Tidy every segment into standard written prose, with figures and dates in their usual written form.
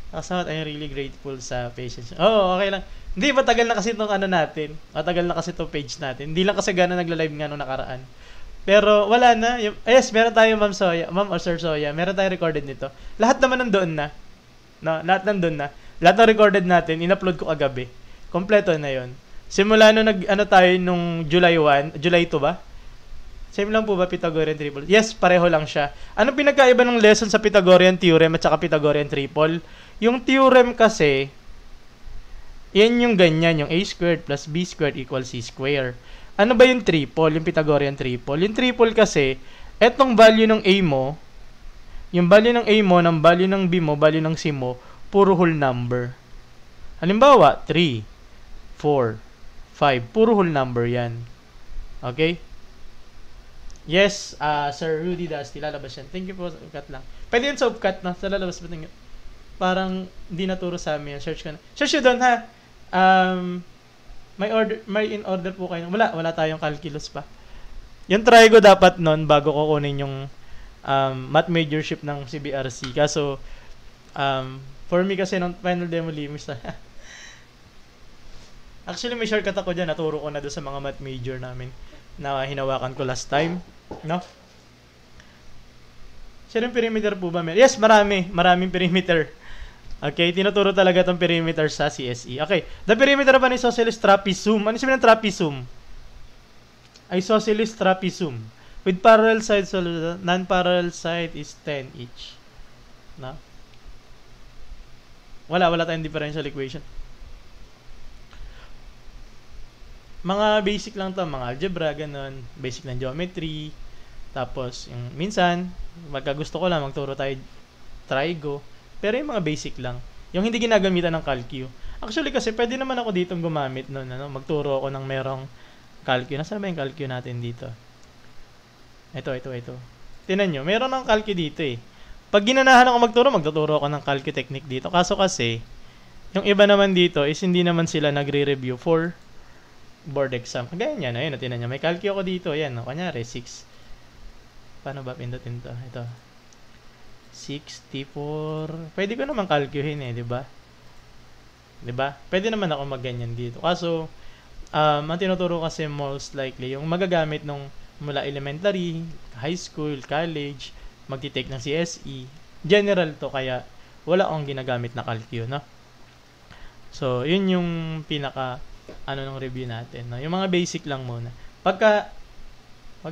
Kasama, I'm really grateful sa patience. Oo, okay lang. Hindi, matagal na kasi itong ano natin. Matagal na kasi itong page natin. Hindi lang kasi gano'n nagla-live nga nung nakaraan. Pero wala na. Yes, meron tayo Ma'am Soya. Ma'am or Sir Soya. Meron tayo recorded nito. Lahat naman nandoon na. No, lahat nandoon na. Lahat ng recorded natin, in-upload ko kagabi. Kompleto na yon. Simula nung ano tayo nung July 1, July 2 ba? Same lang po ba Pythagorean triple? Yes, pareho lang siya. Anong pinagkaiba ng lesson sa Pythagorean theorem at saka Pythagorean triple? Yung theorem kasi, yan yung ganyan, yung a squared plus b squared equals c squared. Ano ba yung triple, yung Pythagorean triple? Yung triple kasi, etong value ng a mo, yung value ng a mo, ng value ng b mo, value ng c mo, puro whole number. Halimbawa, 3, 4, 5, puro whole number yan. Okay? Yes, Sir Rudy Dusty, lalabas yan. Thank you po, cut lang. Pwede yun sa upcut, no? Sa lalabas ba tingin? Parang hindi naturo sa amin. Search ka na. Search yun doon, ha? May in order po kayo. Wala tayong calculus pa. Yung trigo dapat nun bago ko kunin yung math majorship ng CBRC. Kaso, for me kasi nung final demo limis na. Actually, may shortcut ako dyan. Naturo ko na doon sa mga math major namin na hinawakan ko last time. No? Sino yung perimeter po ba? Yes, maraming perimeter. Okay, tinuturo talaga itong perimeter sa CSE. Okay, the perimeter of an isosceles trapezium. Ano sabihin ng trapezium? Isosceles trapezium. With parallel sides, non-parallel side is 10 each. No? Wala tayong differential equation. Mga basic lang to, mga algebra, ganun. Basic ng geometry. Tapos, yung minsan, magka gusto ko lang, magturo tayo trigo. Pero yung mga basic lang. Yung hindi ginagamitan ng calcu. Actually, kasi pwede naman ako ditong gumamit nun. Ano? Magturo ako ng merong calcu. Nasaan ba yung calcu natin dito? Ito. Tinan nyo, meron ng calcu dito eh. Pag ginanahan ako magtuturo ako ng calcu technique dito. Kaso kasi, yung iba naman dito is hindi naman sila nagre-review for board exam. Kagaya niya, no? Ayun, tinan nyo. May calcu ako dito. Ayan, no? Kanyari, 6. Paano ba pindutin to? Ito. 64. Pwede ko naman calcuhin eh, di ba? Di ba? Pwede naman ako magganyan dito. Kaso, ang tinuturo kasi most likely, yung magagamit nung mula elementary, high school, college, magti-take ng CSE. General to, kaya wala akong ginagamit na calcu, no? So, yun yung pinaka ng review natin, no? Yung mga basic lang muna. Pag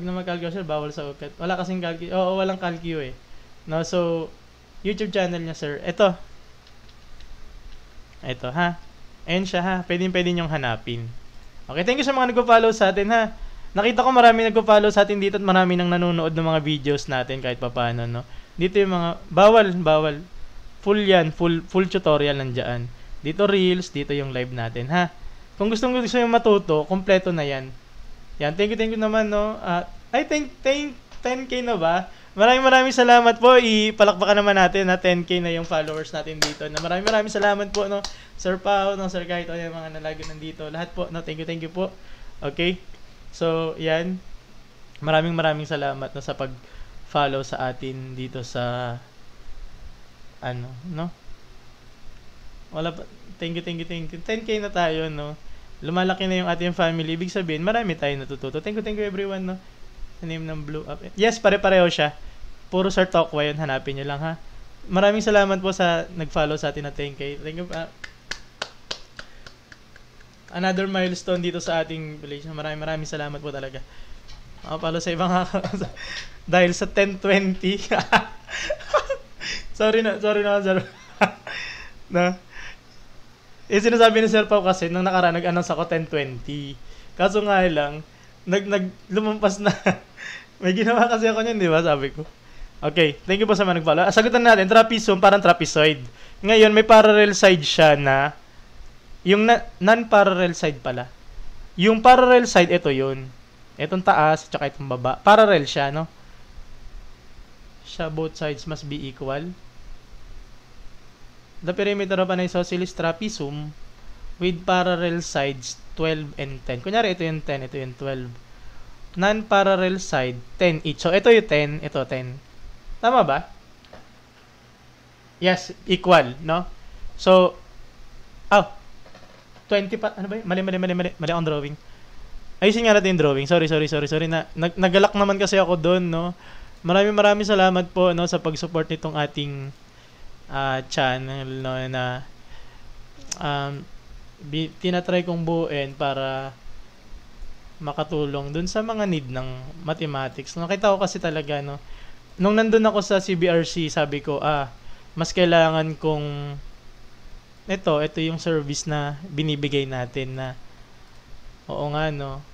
na mag-calcu, sir, bawal sa UCAT. Wala kasing calcu. Oo, walang calcu eh. No, so, YouTube channel niya, sir. Ito, ha? Ayan siya, ha? Pwede nyong hanapin. Okay, thank you sa mga nagpo-follow sa atin, ha? Nakita ko marami nagpo-follow sa atin dito at marami nang nanonood ng mga videos natin kahit papaano, no? Dito yung mga, bawal. Full yan, full tutorial nandiyan. Dito reels, dito yung live natin, ha? Kung gusto yung matuto, kompleto na yan. Yan, thank you naman, no? I think 10K na ba? Maraming salamat po. Ipalakpakan naman natin na 10K na yung followers natin dito. Na maraming salamat po, no? Sir Pao, no? Sir Kaito, yung mga nalagi nandito. Lahat po, no? Thank you po. Okay? So, yan. Maraming salamat, no? Sa pag-follow sa atin dito sa no? Wala pa. Thank you. 10K na tayo, no? Lumalaki na yung ating family. Ibig sabihin, marami tayong natututo. Thank you everyone, no? Sa name ng Blue Up. Yes, pare-pareho siya. Puro Sir Tokwa yun. Hanapin nyo lang, ha? Maraming salamat po sa nag-follow sa atin na 10K. Thank you. Another milestone dito sa ating village. Maraming salamat po talaga. Follow sa ibang dahil sa 1020. Sorry na, sir. Na. Sinasabi ni Sir Pao kasi nung nakaraan nag-announce ako 1020. Kaso nga lang lumampas na. May ginawa kasi ako niyan, di ba? Sabi ko. Okay, thank you po sa mga nag-follow. Sagutan natin, trapezium, parang trapezoid. Ngayon, may parallel side siya na yung non-parallel side pala. Yung parallel side, ito yun. Itong taas, tsaka itong baba. Parallel siya, no? Siya, both sides must be equal. The perimeter of an isosceles trapezium with parallel sides 12 and 10. Kunyari, ito yung 10, ito yung 12. Non-parallel side, 10 each. So, ito yung 10, ito 10. Tama ba? Yes, equal, no? So, ah, 20 pa, ano ba yun? Mali akong drawing. Ayusin nga natin yung drawing. Sorry. Nagalak naman kasi ako doon, no? Maraming salamat po, no, sa pag-support nitong ating channel, no, na tinatry kong buuin para makatulong dun sa mga need ng mathematics. Nakita ko kasi talaga, no, nung nandun ako sa CBRC, sabi ko, mas kailangan kong ito yung service na binibigay natin na oo nga, no.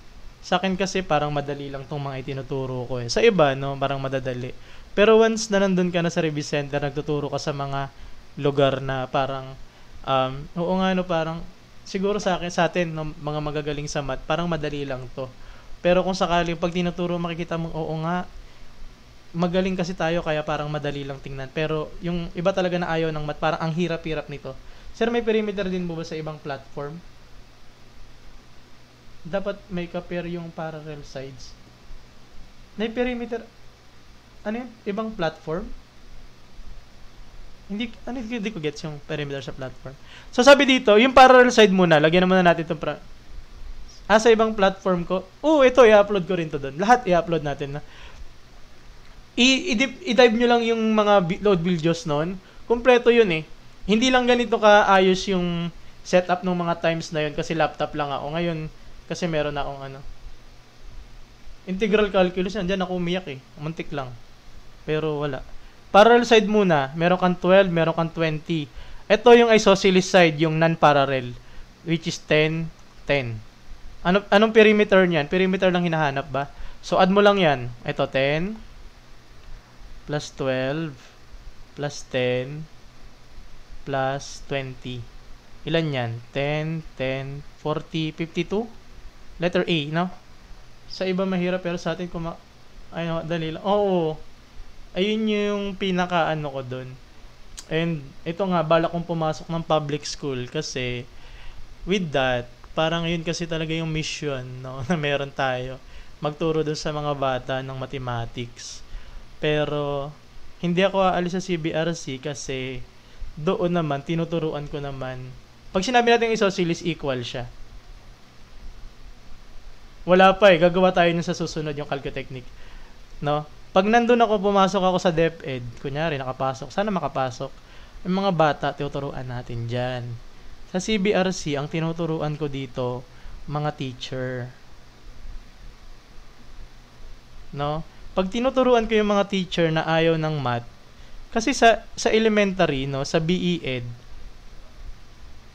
Sa akin kasi parang madali lang tong mga itinuturo ko eh. Sa iba, no, parang madadali. Pero once na nandun ka na sa review center, nagtuturo ka sa mga lugar na parang oo nga, no, parang siguro sa atin, no, mga magagaling sa math, parang madali lang to. Pero kung sakali pag tinuturo, makikita mo, oo nga, magaling kasi tayo kaya parang madali lang tingnan. Pero yung iba talaga na ayaw ng math, parang ang hirap-hirap nito. Sir, may perimeter din mo ba sa ibang platform? Dapat may ka-pair yung parallel sides. May perimeter, ano yun? Ibang platform? Hindi ko gets yung perimeter sa platform. So, sabi dito, yung parallel side muna, lagyan naman na natin itong sa ibang platform ko. Ito, i-upload ko rin to doon. Lahat i-upload natin na. I-dive nyo lang yung mga load videos noon. Kompleto yun eh. Hindi lang ganito kaayos yung setup ng mga times na yun kasi laptop lang ako. Ngayon, kasi meron na akong integral calculus, yan, dyan ako umiyak eh. Muntik lang. Pero wala. Parallel side muna, meron kang 12, meron kang 20. Ito yung isosceles side, yung non-parallel, which is 10, 10. Anong perimeter niyan? Perimeter lang hinahanap ba? So, add mo lang yan. Ito, 10, plus 12, plus 10, plus 20. Ilan yan? 10, 10, 40, 52? Letter A, no? Sa iba mahirap, pero sa atin dali lang. Oo. Ayun yung pinaka-ano ko dun. And ito nga, balak kong pumasok ng public school kasi with that, parang yun kasi talaga yung mission, no, na meron tayo. Magturo dun sa mga bata ng mathematics. Pero hindi ako aalis sa CBRC kasi doon naman, tinuturuan ko naman. Pag sinabi natin isosceles, equal siya. Wala pa eh. Gagawa tayo nun sa susunod yung calcutechnique. No? Pag nandun ako, pumasok ako sa DepEd, kunyari, nakapasok. Sana makapasok. Yung mga bata, tinuturuan natin dyan. Sa CBRC, ang tinuturuan ko dito, mga teacher. No? Pag tinuturuan ko yung mga teacher na ayaw ng math, kasi sa elementary, no, sa BE-Ed,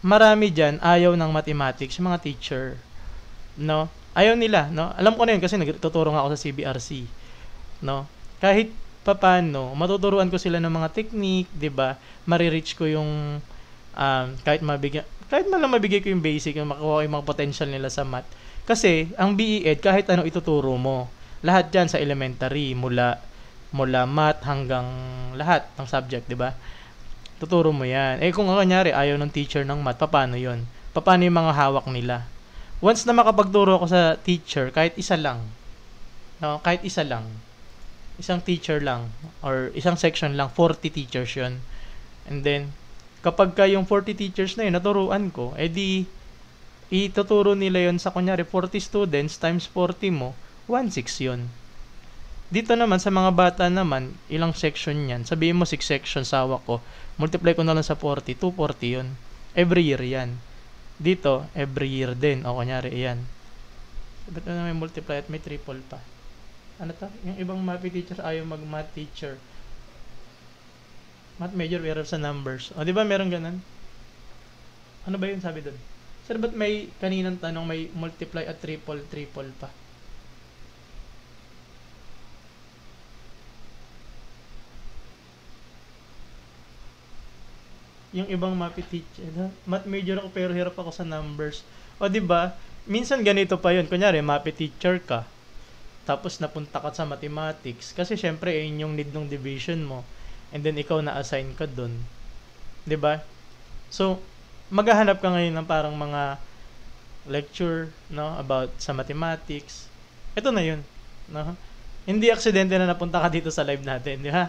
marami dyan ayaw ng mathematics, mga teacher. No? Ayaw nila, no? Alam ko na yun kasi nagtuturo nga ako sa CBRC, no? Kahit papaano, matuturuan ko sila ng mga technique, 'di ba? Mari-reach ko yung kahit man lang mabigay ko yung basic, yung makuha yung mga potential nila sa math. Kasi ang BE-Ed kahit ano ituturo mo, lahat 'yan sa elementary, mula math hanggang lahat ng subject, 'di ba? Tuturo mo 'yan. Kung kunyari ayaw ng teacher ng math, paano 'yon? Paano yung mga hawak nila? Once na makapagturo ako sa teacher, kahit isa lang, no, kahit isa lang, isang teacher lang, or isang section lang, 40 teachers yun. And then, kapag yung 40 teachers na yun, naturuan ko, di, ituturo nila yun sa kunyari, 40 students times 40 mo, 1/6 yun. Dito naman, sa mga bata naman, ilang section yan, sabihin mo 6 sections hawak ko, multiply ko na lang sa 40, 240 yun. Every year yan. Dito, every year din. O, kunyari, ayan. Ba't na may multiply at may triple pa? Ano to? Yung ibang math teacher ayaw mag-math teacher. Math major, pero sa numbers. O, di ba meron ganun? Ano ba yun sabi doon? Sir, ba't may kaninang tanong may multiply at triple pa? Yung ibang math teacher, math major ako pero hirap ako sa numbers. O di ba? Minsan ganito pa 'yun. Kunyari, math teacher ka. Tapos napunta ka sa mathematics kasi syempre yun yung need ng division mo. And then ikaw na-assign ka doon. 'Di ba? So, maghahanap ka ngayon ng parang mga lecture, no, about sa mathematics. Ito na 'yun, no? Hindi aksidente na napunta ka dito sa live natin, di ba?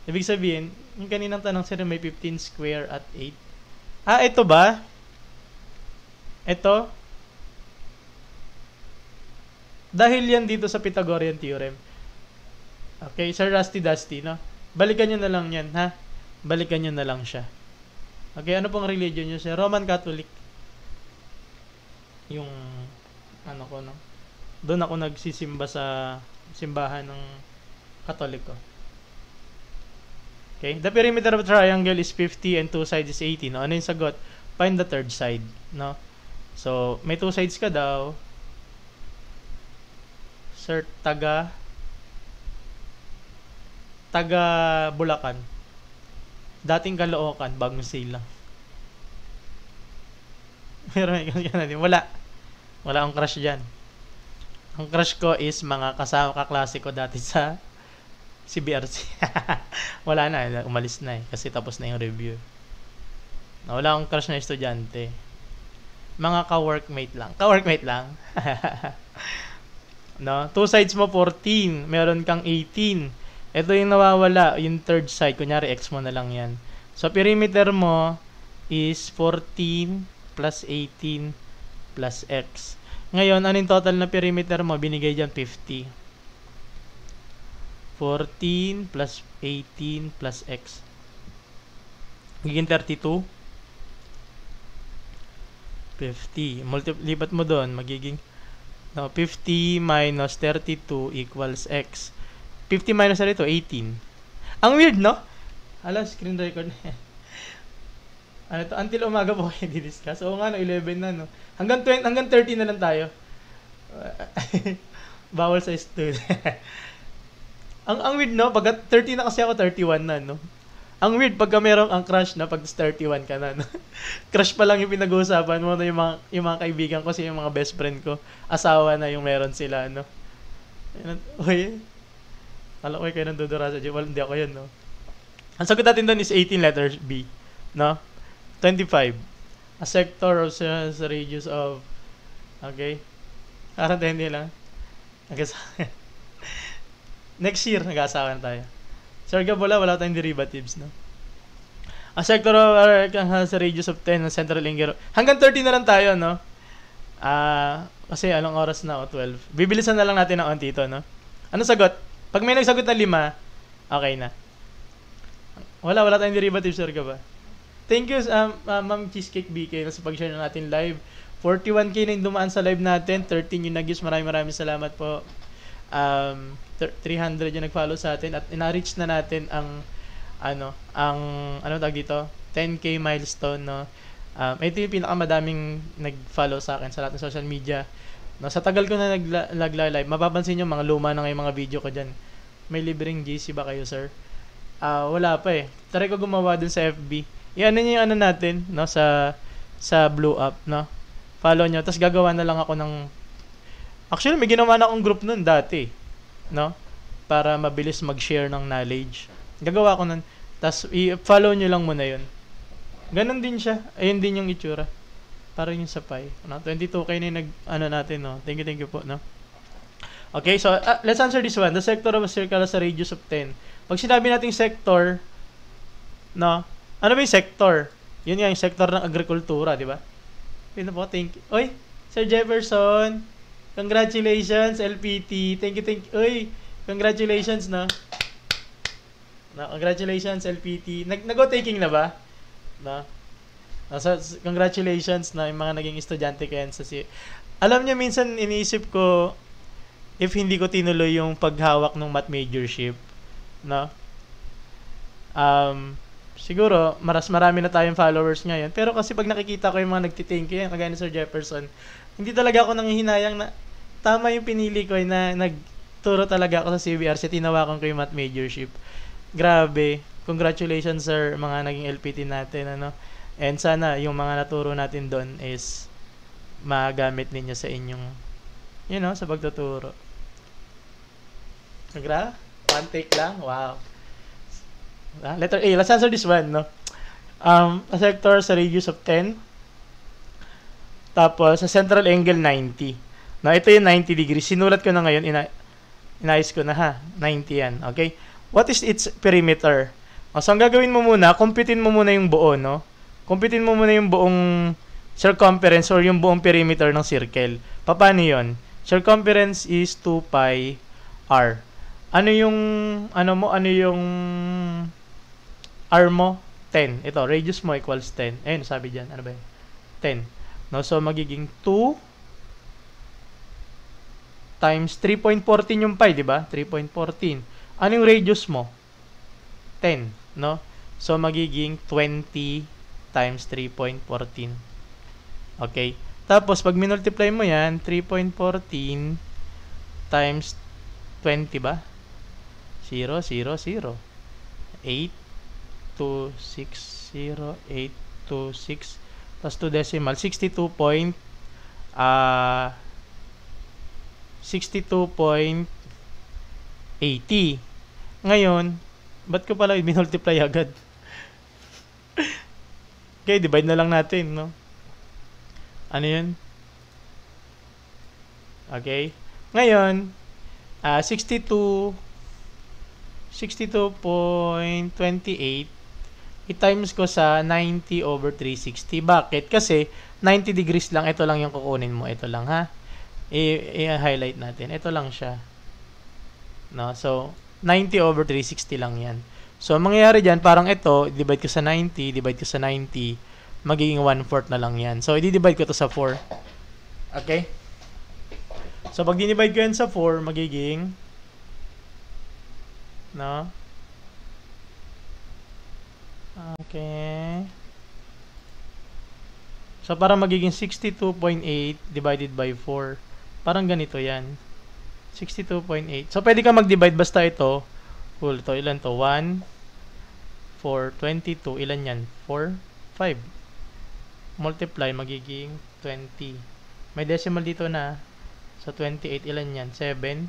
Ibig sabihin, yung kaninang tanong sir, may 15 square at 8. Ah, ito ba? Ito? Dahil yan dito sa Pythagorean theorem. Okay, Sir Rusty Dusty, no? Balikan nyo na lang yan, ha? Balikan nyo na lang siya. Okay, ano pong religion nyo siya? Roman Catholic. Yung, ano ko, no? Doon ako nagsisimba sa simbahan ng Katoliko. Okay, the perimeter of a triangle is 50 and two sides is 80, no? Ano yung sagot? Find the third side, no? So, may two sides ka daw. Sir, taga Bulacan. Dating Caloocan, bagong sale lang. Pero may natin. Wala akong crush dyan. Ang crush ko is mga kasama kaklase ko dati sa CBRC. Wala na, umalis na eh. Kasi tapos na yung review. Wala akong crush na estudyante. Mga ka-workmate lang. No? Two sides mo 14, meron kang 18. Ito yung nawawala, yung third side, kunyari x mo na lang yan. So perimeter mo is 14 plus 18 plus x. Ngayon, anong total na perimeter mo? Binigay dyan 50. 14 plus 18 plus x. Magiging 32. 50. Lipat mo doon, magiging 50 minus 32 equals x. 50 minus 32, 18. Ang weird, no? Hala, screen record na yan. Ano to? Until umaga po kayo di-discuss. Oo nga, no, 11 na, no? Hanggang 30 na lang tayo. Bawal sa student. ang weird, no? Pag 30 na kasi ako, 31 na, no? Ang weird, pagka merong ang crush na, pag 31 ka na, no? Crush pa lang yung pinag-uusapan mo, no? Yung mga kaibigan ko, yung mga best friend ko, asawa na yung meron sila, no? Uy, alam ko kayo nang dudura sa Well, hindi ako yun, no? Ang sagot natin doon is 18 letters B, no? 25. A sector of the radius of, okay? Parang hindi lang. Next year, nag-asawa na tayo. Sir Gabola, wala tayong derivatives, no? A sector of has a radius of 10 ng central angle. Hanggang 30 na lang tayo, no? Kasi anong oras na? 12. Bibilisan na lang natin ng onti ito, no? Ano sagot? Pag may nagsagot na 5, okay na. Wala tayong derivatives, Sir Gaba. Thank you, Ma'am Cheesecake BK, sa pag-share na natin live. 41K na yung dumaan sa live natin. 13 yung nag-use. Maraming salamat po. 300 yung nag-follow sa atin. At ina-reach na natin ang tawag dito? 10K milestone, no? Ito yung pinakamadaming nag-follow sa akin sa lahat ng social media. No, sa tagal ko na nag-live, mapapansin nyo, mga luma na ngayong mga video ko dyan. May libreng GC ba kayo, sir? Wala pa eh. Try ko gumawa dun sa FB. Iyan nyo yung natin, no, sa Blue Up, no? Follow nyo. Tapos gagawa na lang ako ng... Actually, may ginawa na akong group nun dati, no? Para mabilis mag-share ng knowledge. Gagawa ko nun. Tapos i-follow nyo lang muna yun. Ganon din siya. Ayun din yung itsura. Parang yung sa Pi. No? 22K na yung natin, no? Thank you po, no? Okay, so let's answer this one. The sector of a circle has a radius of 10. Pag sinabi natin sector, no? Ano ba yung sector? Yun nga yung sector ng agrikultura, di ba? Yun po, thank you. Oy, Sir Jefferson, congratulations, LPT. Thank you. Oy, congratulations, no? Congratulations, LPT. Nag-go taking na ba? No? So, congratulations na yung mga naging estudyante ko yan sa Alam niyo, minsan iniisip ko if hindi ko tinuloy yung paghawak ng math majorship, no? Siguro, marami na tayong followers ngayon. Pero kasi pag nakikita ko yung mga nagtithank you yan, kagaya ni Sir Jefferson, hindi talaga ako nanghihinayang na tama yung pinili ko na nagturo talaga ako sa CBRC, tinawakan ko yung math majorship. Grabe. Congratulations, sir, mga naging LPT natin, ano? And sana yung mga naturo natin doon is magamit ninyo sa inyong, sa pagtuturo. One take lang? Wow. Letter A. Let's answer this one, no? A sector sa radius of 10. Tapos, sa central angle, 90. No, ito yung 90 degrees. Sinulat ko na ngayon. Inayos ko na, ha? 90 yan. Okay? what is its perimeter? So, ang gagawin mo muna, computein mo muna yung buo, no? Computein mo muna yung buong circumference or yung buong perimeter ng circle. Paano yun? Circumference is 2 pi r. Ano yung r mo? 10. Ito, radius mo equals 10. Ayun, sabi dyan. Ano ba yun? 10. No? So, magiging 2 times 3.14 yung pi, di ba? 3.14. Ano yung radius mo? 10. No? So, magiging 20 times 3.14. Okay? Tapos, pag minultiply mo yan, 3.14 times 20 ba? 0, 0, 0. 8, 2, 6, 0, 8, 2, 6. Tapos 2 decimal, 62.80. Ngayon, ba't ko pala minultiply agad? Okay, divide na lang natin, no? Ano yun? Okay. Ngayon, 62.28 i-times ko sa 90 over 360. Bakit? Kasi 90 degrees lang. Ito lang yung kukunin mo. Ito lang, ha? I-highlight natin. Ito lang siya. No? So, 90 over 360 lang yan. So, ang mangyayari dyan, parang ito, divide ko sa 90, divide ko sa 90, magiging 1/4 na lang yan. So, i-divide ko to sa 4. Okay? So, pag dinivide ko yan sa 4, magiging, no? Okay. So, parang magiging 62.8 divided by 4. Parang ganito yan. 62.8. So, pwede ka mag-divide basta ito. Full to. Ilan to? 1, 4, 22. Ilan yan? 4, 5. Multiply, magiging 20. May decimal dito na. So, 28. Ilan yan? 7.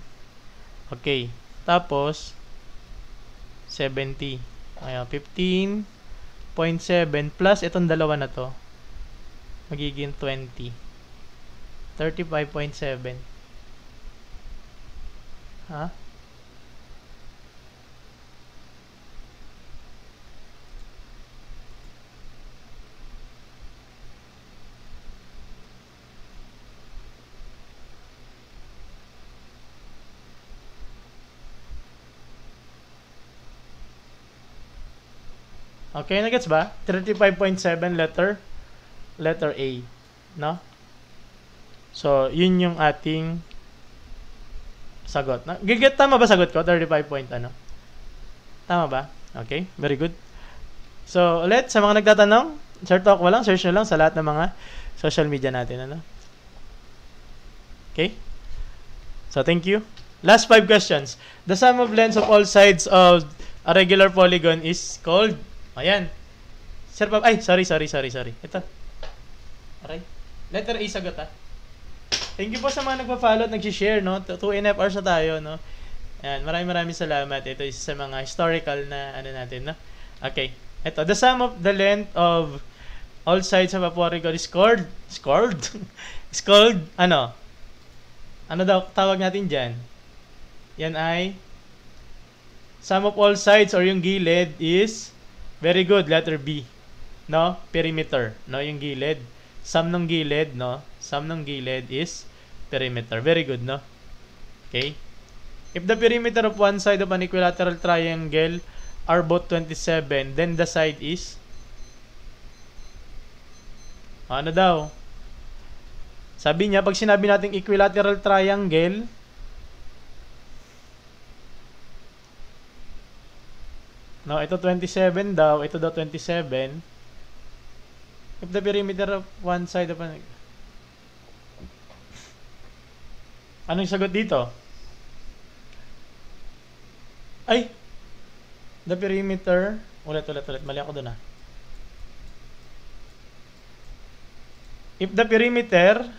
Okay. Tapos, 70. Ayan, 15.7 plus itong dalawa na to. Magiging 20. 35.7. Ha? Okay, nagets ba? 35.7 letter A, no? So, yun yung ating sagot. Tama ba sagot ko? 35 point ano? Tama ba? Okay, very good. So, ulit, sa mga nagtatanong, Sir Talk, walang search nyo lang sa lahat ng mga social media natin, ano? Okay? So, thank you. Last 5 questions. The sum of lengths of all sides of a regular polygon is called... Ayan. Sir Pab... Ay, sorry. Ito. Aray. Letter A sagot, ha? Thank you po sa mga nagpa-follow at nag-share, no? 2.5 hours na tayo, no? Ayan, maraming salamat. Ito is sa mga historical na ano natin, no? Okay. Ito, the sum of the length of all sides of a polygon is called... is called, ano? Ano daw tawag natin dyan? Yan ay sum of all sides or yung gilid is very good, letter B. No? Perimeter. No? Yung gilid. Sum ng gilid, no? Sum ng gilid is perimeter. Very good, no? Okay? If the perimeter of one side of an equilateral triangle are both 27, then the side is ano daw? Sabi niya, pag sinabi natin equilateral triangle, no, ito 27 daw, ito daw 27. If the perimeter of one side of an... Anong sagot dito? Ay! The perimeter... Ulit. Mali ako dun, ah. If the perimeter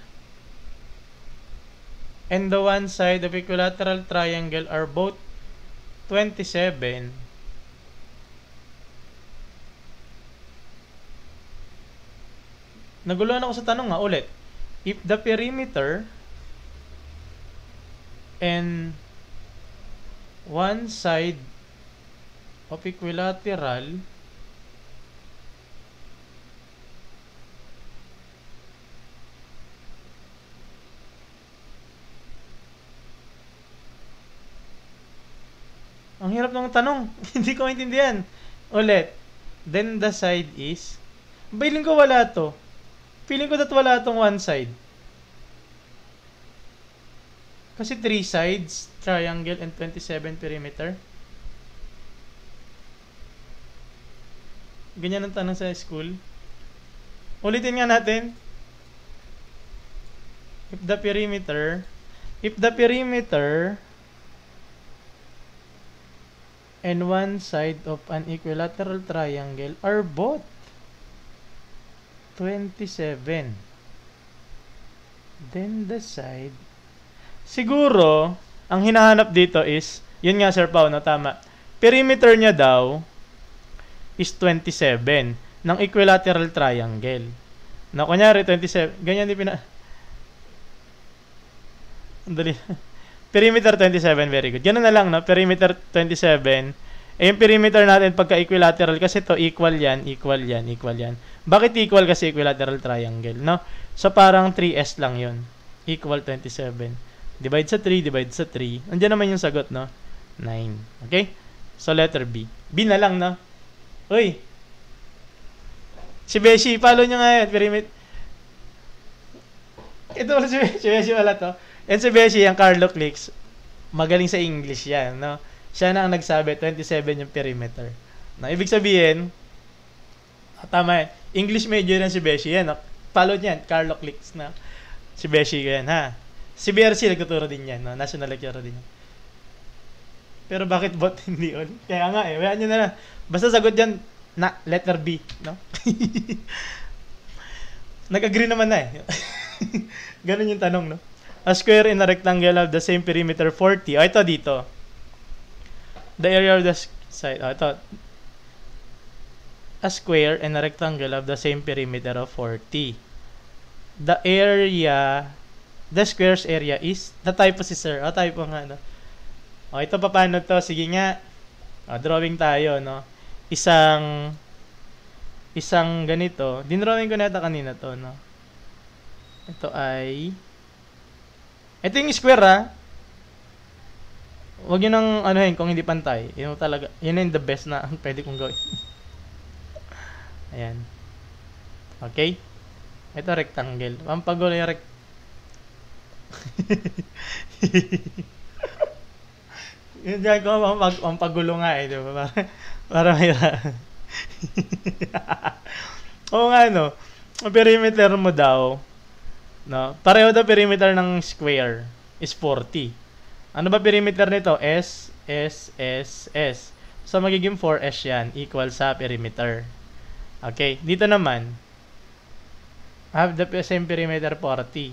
and the one side of equilateral triangle are both 27, naguluhan ako sa tanong nga ulit. If the perimeter and one side of equilateral ang hirap ng tanong. Hindi ko maintindihan. Ulit. Then the side is feeling ko wala to. Feeling ko that wala tong one side. Kasi 3 sides, triangle, and 27 perimeter. Ganyan ang tanong sa school. Ulitin nga natin. If the perimeter and one side of an equilateral triangle are both 27, then the side, siguro ang hinahanap dito is yun nga, Sir Pao, no? Tama, perimeter niya daw is 27 ng equilateral triangle. Na kunyari 27, ganyan din andali. Perimeter 27, very good. Ganun na lang, no? Perimeter 27. Eh, yung perimeter natin pagka equilateral kasi to equal yan. Bakit equal? Kasi equilateral triangle, no? So parang 3s lang yun. Equal 27. Divide sa 3. Andiyan naman yung sagot, no? 9. Okay? So letter B. B na lang, no? Uy! Si Beshi, follow nyo nga yan. Perimeter. Ito wala si Beshi, wala to. And si Beshi, ang Carlo Clicks, magaling sa English yan, no? Siya na ang nagsabi, 27 yung perimeter. No? Ibig sabihin, tama yan. English major yan si Beshi, yan. No? Follow niyan, Carlo Clicks na. Si Beshi yan, ha? Si BRC, nagtuturo din yan, no? National lecturer din yan. Pero bakit bot hindi on? Kaya nga eh, wala nyo na lang. Basta sagot yan, na, letter B, no? Nag-agree naman na eh. Ganun yung tanong, no? A square in a rectangle of the same perimeter 40. Ito dito. The area of the side. Ito. A square in a rectangle of the same perimeter of 40. The square's area is, na-typo si sir. Typo nga, no? Ito paano to? Sige nga. Drawing tayo, no? Isang ganito. Dinrawing ko na ito kanina to, no? Ito ay ito yung square, ha? Huwag yun ang anuhin kung hindi pantay. Yun talaga. Yun yung the best na pwede kong gawin. Ayan. Okay? Ito rectangle. Pampagulo yung yun dyan ko, pampagulo nga eh. Diba? Para mahira. Oo nga, no? Ang perimeter mo daw, no? Pareho daw perimeter ng square is 40. Ano ba perimeter nito? S. So, magiging 4S yan. Equal sa perimeter. Okay. Dito naman, have the same perimeter 40.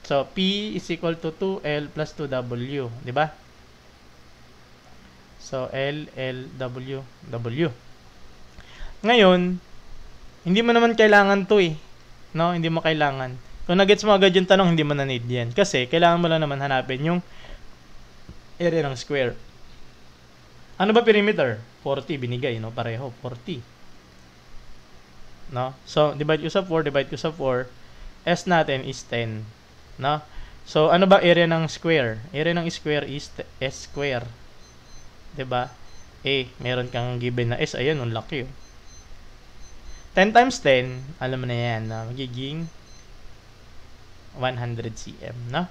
So, P is equal to 2L plus 2W. Diba? So, L, W. Ngayon, hindi mo naman kailangan to eh. No? Hindi mo kailangan. Kung nagets mo agad yung tanong, hindi mo na need yan. Kasi, kailangan mo lang naman hanapin yung area ng square. Ano ba perimeter? 40 binigay, no? Pareho, 40. No? So, divide ko sa 4. S natin is 10. No? So, ano ba area ng square? Area ng square is S square. 'Di ba? Meron kang given na S. Ayan, ang laki, oh. 10 times 10, alam mo na yan, no? Magiging 100 cm, no?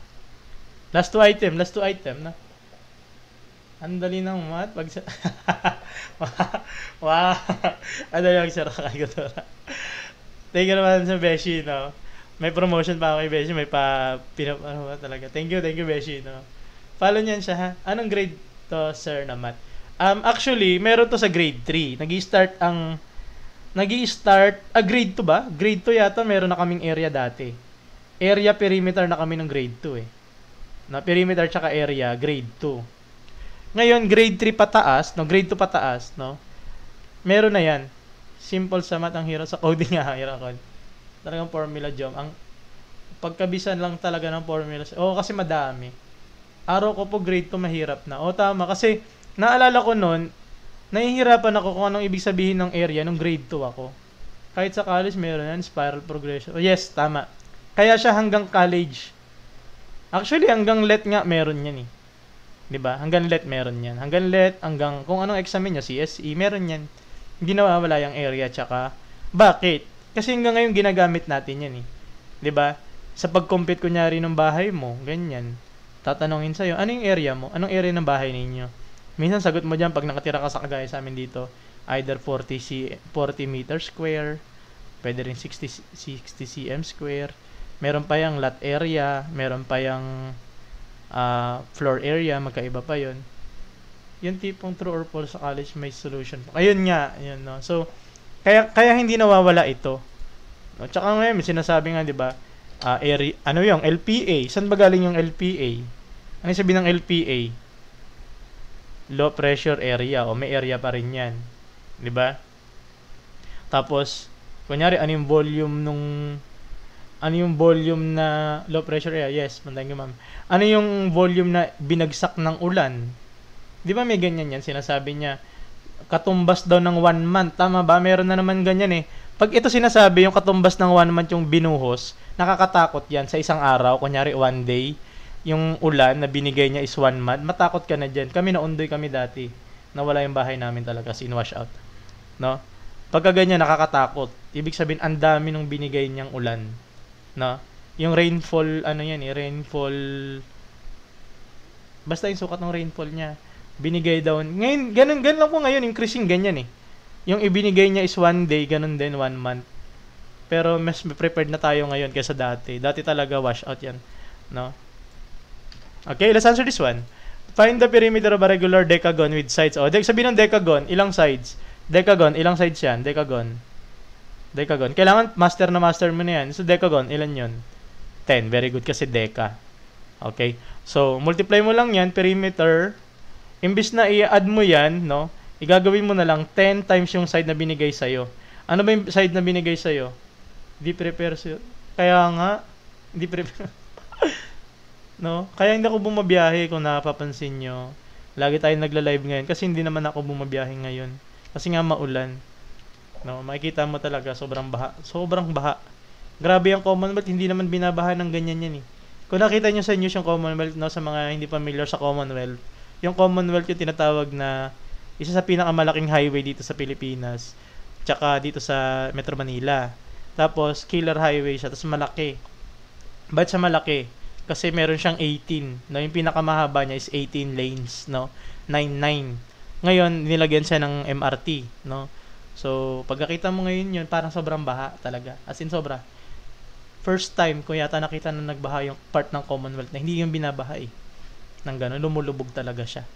Last two item, no? Ang dali ng math. Wow! Ano yung sara kay Gotora? Thank you naman sa Beshi, no? May promotion pa ako kay Beshi. May ano ba talaga? Thank you, Beshi, no? Follow niyan siya, ha? Anong grade to, sir, na math? Actually, meron to sa grade 3. Nag-i-start, grade 2 ba? Grade 2 yata, meron na kaming area dati. Area perimeter na kami ng grade 2 eh. Na perimeter tsaka area, grade 2. Ngayon, grade 3 pataas, no? Grade 2 pataas, no? Meron na yan. Simple sa math, ang hirap sa coding nga, hirap code. Talagang formula jump. Ang pagkabisan lang talaga ng formula. Kasi madami. Araw ko po grade 2 mahirap na. Tama. Kasi, naalala ko noon, nahihirapan ako kung anong ibig sabihin ng area nung grade 2 ako. Kahit sa college, meron yan, spiral progression. Oh, yes, tama. Kaya siya hanggang college. Actually, hanggang let nga meron yan eh. 'Di ba? Hanggang let meron yan. Hanggang let, hanggang kung anong examen nyo, CSE, meron yan. Hindi nawawala yung area, tsaka bakit? Kasi hanggang ngayon ginagamit natin yan eh. 'Di ba? Sa pag-compute kunyari ng bahay mo, ganyan. Tatanungin sa'yo, ano yung area mo? Anong area ng bahay ninyo? Minsan sagot mo dyan pag nakatira ka sa kagaya sa amin dito, either 40 meter square, pwede rin 60 cm square, meron pa yung lot area, meron pa yung floor area, magkaiba pa yon. Yung tipong true or false sa college may solution. Ayun nga, yun, no? So, kaya hindi nawawala ito. No? Tsaka ngayon, may sinasabi nga, di ba, area, ano yung LPA? Saan ba galing yung LPA? Ano yung sabihin ng LPA? Low pressure area, o may area pa rin yan. Di ba? Tapos, kunyari, ano yung volume na low pressure area? Yes, thank you, ma'am. Ano yung volume na binagsak ng ulan? Di ba may ganyan yan? Sinasabi niya, katumbas daw ng 1 month. Tama ba? Meron na naman ganyan eh. Pag ito sinasabi, yung katumbas ng 1 month yung binuhos, nakakatakot yan sa isang araw. Kunyari, 1 day, yung ulan na binigay niya is 1 month. Matakot ka na dyan. Kami naundoy kami dati. Nawala yung bahay namin talaga. Sinwash out. No? Pagka ganyan, nakakatakot. Ibig sabihin, ang dami nung binigay niyang ulan. No? Yung rainfall, ano yan eh, rainfall, basta yung sukat ng rainfall niya, binigay daw, ngayon, ganun lang po ngayon, increasing ganyan eh. Yung ibinigay niya is 1 day, ganun din, 1 month. Pero mas prepared na tayo ngayon kaysa dati. Dati talaga wash out yan. No? Okay, let's answer this one. Find the perimeter of a regular decagon with sides. O, sabihin ng decagon, ilang sides? Decagon, ilang sides yan? Decagon. Kailangan master mo na yan. So, decagon, ilan yun? 10. Very good kasi deca. Okay? So, multiply mo lang yan, perimeter. Imbis na i-add mo yan, no? Igagawin mo na lang 10 times yung side na binigay sa'yo. Ano ba yung side na binigay sa'yo? Di prepare sa'yo. Kaya nga, di prepare. No? Kaya hindi ako bumabiyahe kung napapansin nyo. Lagi tayong nagla-live ngayon kasi hindi naman ako bumabiyahe ngayon. Kasi nga maulan. No, makikita mo talaga sobrang baha. Grabe yung Commonwealth, hindi naman binabaha ng ganyan yan eh. Kung nakita nyo sa news yung Commonwealth, no, sa mga hindi familiar sa Commonwealth, yung Commonwealth yung tinatawag na isa sa pinakamalaking highway dito sa Pilipinas, tsaka dito sa Metro Manila. Tapos killer highway siya, tapos malaki. Ba't siya malaki? Kasi meron siyang 18, no, yung pinakamahaba niya is 18 lanes, no, 99. Ngayon nilagyan siya ng MRT, no. So, pagkakita mo ngayon yun, parang sobrang baha talaga. As in, sobra. First time ko yata nakita na nagbaha yung part ng Commonwealth na hindi yung binabaha eh. Nang gano'n, lumulubog talaga siya.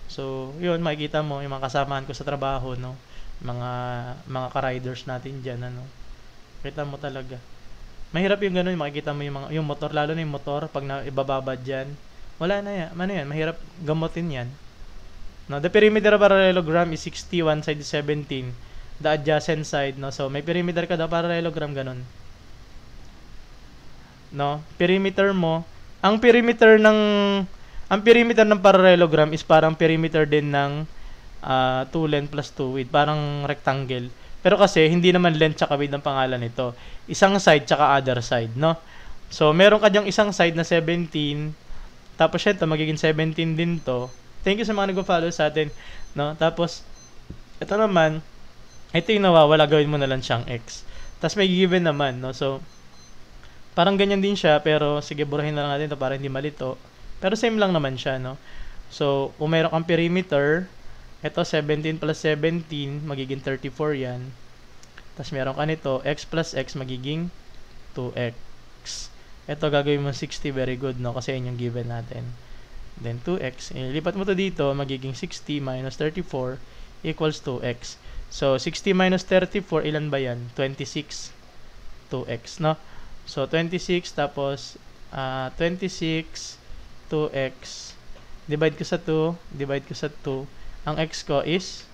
So, yun, makikita mo yung mga kasamahan ko sa trabaho, no? Mga ka-riders natin dyan, ano? Kita mo talaga. Mahirap yung gano'n, makikita mo yung motor, lalo na yung motor, pag ibababa dyan. Wala na yan. Ano yan? Mahirap gamutin yan. No, the perimeter of a parallelogram is 60, one side is 17. The adjacent side, no? So, may perimeter ka daw, parallelogram, ganun. No? Perimeter mo, ang perimeter ng parallelogram is parang perimeter din ng 2 length plus 2 width, parang rectangle. Pero kasi, hindi naman length tsaka width ang pangalan nito. Isang side tsaka other side, no? So, meron ka dyang isang side na 17, tapos syento, magiging 17 din to. Thank you sa mga nag-follow sa atin, no? Tapos, ito naman, ito yung nawawala, gawin mo na lang siyang x. Tapos may given naman, no? So, parang ganyan din siya, pero sige, burahin na lang natin ito para hindi malito. Pero same lang naman siya, no? So, kung mayroon kang perimeter, ito 17 plus 17, magiging 34 yan. Tapos meron ka nito, x plus x, magiging 2x. Ito gagawin mo 60, very good, no? Kasi yun yung given natin. Then 2x, ilipat mo to dito, magiging 60 minus 34 equals 2x. So, 60 minus 34, ilan ba yan? 26. 2x, no? So, 26, tapos 26, 2x, divide ko sa 2, divide ko sa 2. Ang x ko is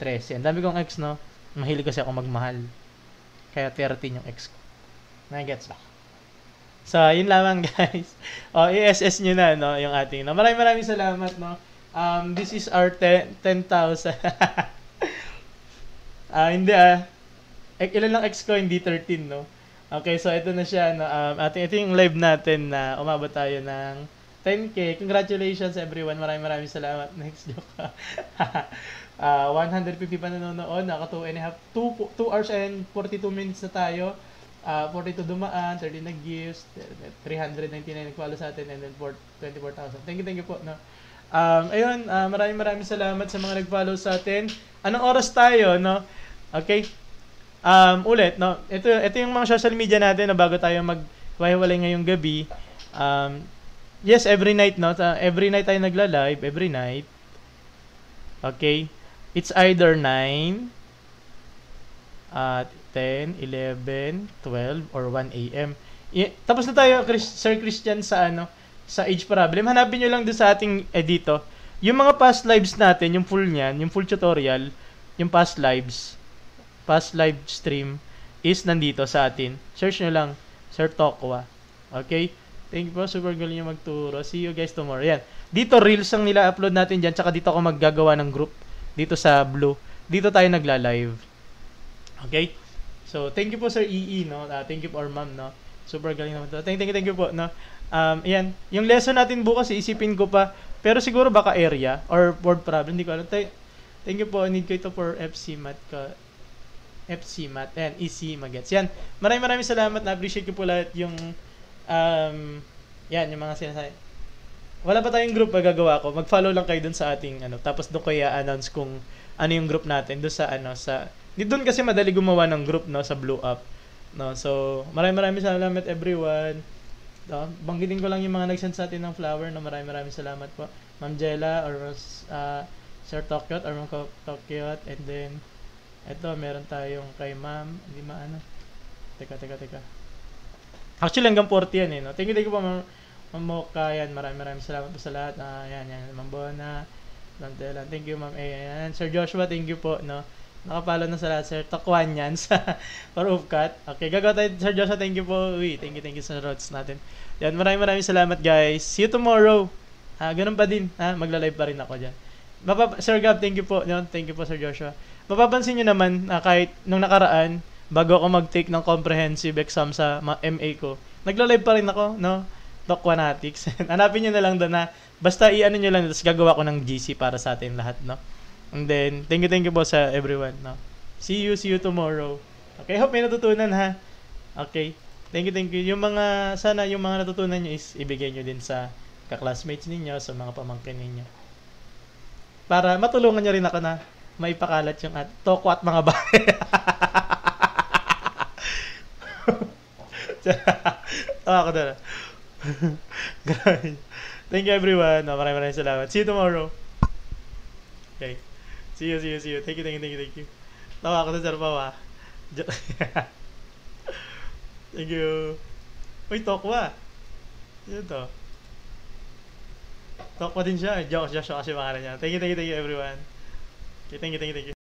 13. Ang dami kong x, no? Mahilig kasi ako magmahal. Kaya 13 yung x ko. Nagets ba? So, yun lamang guys. O, i-SS nyo na, no, yung ating, no. Maraming salamat, no. This is our 10,000. Hindi ilan lang X ko, hindi 13, no? Okay, so ito na siya, no? Ito yung live natin na umabot tayo ng 10K. Congratulations everyone. Maraming salamat. Next joke. 150 pa nanonood. Naka 2 hours and 42 minutes na tayo. 42 dumaan, 30 nag-gifts, 399 nag-follow sa atin, and then 24,000. Thank you po, no? Ayun, maraming salamat sa mga nag-follow sa atin. Anong oras tayo, no? Okay? Ulit, no? Ito yung mga social media natin na bago tayo maghiwalay ngayong gabi. Yes, every night, no? Every night tayo nagla-live, every night. Okay? It's either 9, 10, 11, 12, or 1 a.m. Tapos na tayo, Sir Christian, sa sa age problem. Hanapin nyo lang doon sa ating edito. Yung mga past lives natin, yung full niyan, yung full tutorial, yung past live stream is nandito sa atin. Search nyo lang, Sir Tokwa. Okay? Thank you po. Super galing nyo magturo. See you guys tomorrow. Yan. Dito, reels ang nila-upload natin dyan. Tsaka dito ako maggagawa ng group. Dito sa Blue. Dito tayo nagla-live. Okay? So, thank you po Sir EE, no? Thank you po our ma'am, no? Super galing naman to. Thank you po, no? Ayan. Yung lesson natin bukas, isipin ko pa. Pero siguro baka area or word problem. Hindi ko alam. Thank you po. Need ko ito for FC Math ka. FC Math. Ayan. EC Magets. Yan. Maraming salamat. Na-appreciate ko po lahat yung yan, yung mga sinasabi. Wala pa tayong group magagawa ko. Mag-follow lang kayo dun sa ating tapos doon ko i-announce kung ano yung group natin doon sa doon kasi madali gumawa ng group, no, sa Blue Up, no. So maraming salamat everyone, no. Banggitin ko lang yung mga nag-send sa atin ng flower, no. Maraming salamat po Ma'am Jella or Sir Tokyot or Ma'am Tokyot, and then ito meron tayong kay Ma'am, hindi teka actually hanggang 40 yan, no. Thank you po Ma'am Moka, yan. Maraming salamat po sa lahat. Yan Ma'am Bona, Dantela, thank you Ma'am A. Sir Joshua, thank you po, no. Nakapalo na sa lahat, Sir Tokwan yan sa Parufkat. Okay, gagawa tayo, Sir Joshua, thank you po. Thank you sa roads natin. Yan, maraming salamat guys. See you tomorrow. Ganun pa din, magla-live pa rin ako dyan. Sir Gab, thank you po. Thank you po Sir Joshua. Mapapansin nyo naman, kahit nung nakaraan, bago ako mag-take ng comprehensive exam sa MA ko, nagla-live pa rin ako, no? Tokwanatics. Hanapin nyo na lang doon na, basta i-ano nyo lang, tapos gagawa ko ng GC para sa atin lahat, no? And then, thank you po sa everyone, no? See you tomorrow. Okay, hope may natutunan, ha? Okay, thank you. Sana yung mga natutunan nyo is ibigay nyo din sa ka-classmates ninyo, sa mga pamangkin ninyo. Para matulungan nyo rin ako na maipakalat yung toko at mga bahay. Ako na. Thank you everyone. Maraming salamat. See you tomorrow. Okay. See you. Thank you. Tawa ako na Sir Pao, Thank you. Uy, Tokwa. Yun to. Tokwa din siya. Joshua kasi pangalan niya. Thank you everyone. Okay, thank you.